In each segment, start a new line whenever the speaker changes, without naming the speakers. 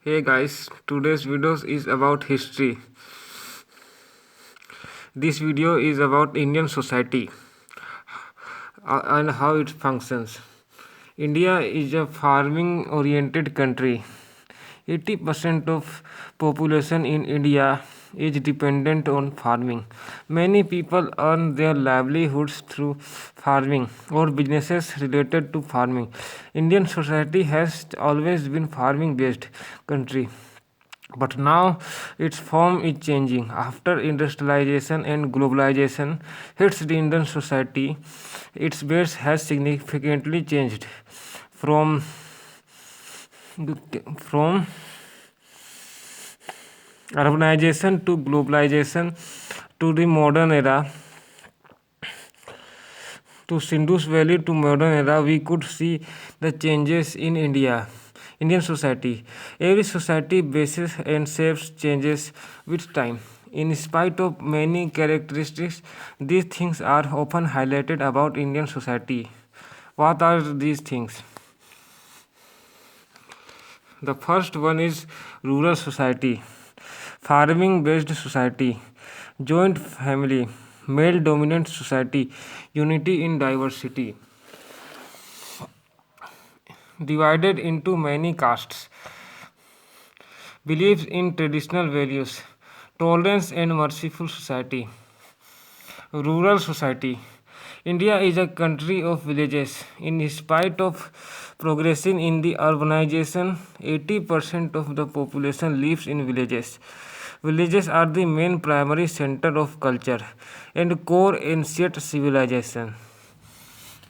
Hey guys, today's video is about history. This video is about Indian society and how it functions. India is a farming oriented country. 80% of population in India is dependent on farming. Many people earn their livelihoods through farming or businesses related to farming. Indian society has always been farming based country. But now its form is changing. After industrialization and globalization hits the Indian society, its base has significantly changed from urbanization to globalization to the modern era to Sindhu's Valley to modern era, we could see the changes in Indian society. Every society bases and shapes changes with time. In spite of many characteristics, these things are often highlighted about Indian society. What are these things? The first one is rural society, farming based society, joint family, male dominant society, unity in diversity, divided into many castes, believes in traditional values, tolerance and merciful society. Rural society. India is a country of villages. In spite of progression in the urbanization, 80% of the population lives in villages. Villages are the main primary center of culture and core ancient civilization.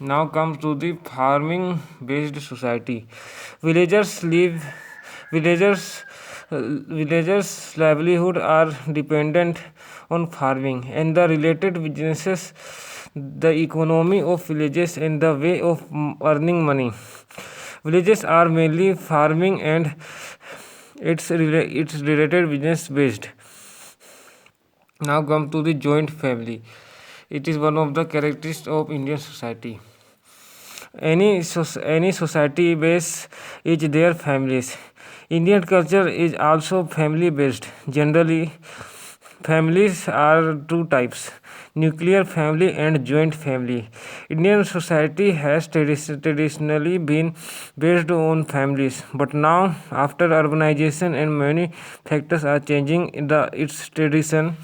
Now comes to the farming based society. Villagers live villagers villagers livelihood are dependent on farming and the related businesses, the economy of villages and the way of earning money. Villages are mainly farming and its related business based. Now come to the joint family. It is one of the characteristics of Indian society. Any society base is their families. Indian culture is also family based. Generally, families are two types: nuclear family and joint family. Indian society has traditionally been based on families, but now, after urbanization and many factors are changing its tradition.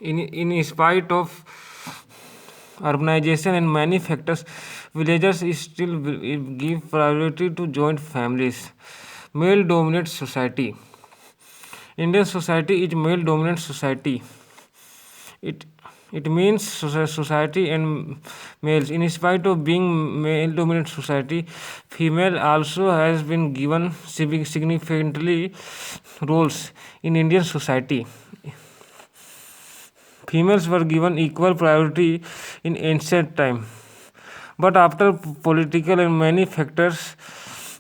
In spite of urbanization and many factors, villagers still give priority to joint families. Male dominant society. Indian society is male dominant society. It it means society and males. In spite of being male dominant society, female also has been given significantly roles in Indian society. Females were given equal priority in ancient time. But after political and many factors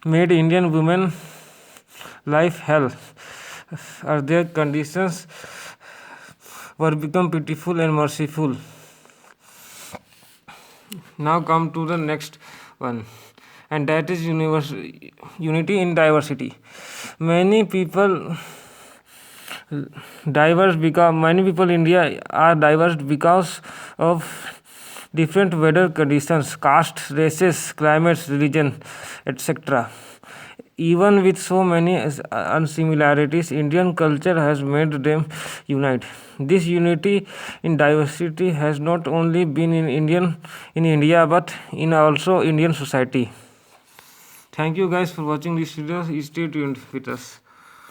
made Indian women life hell, or their conditions were become pitiful and merciful. Now come to the next one, and that is unity in diversity. Many people many people in India are diverse because of different weather conditions, caste, races, climates, religion, etc. Even with so many unsimilarities, Indian culture has made them unite. This unity in diversity has not only been in India but in also Indian society. Thank you guys for watching this video. Stay tuned with us.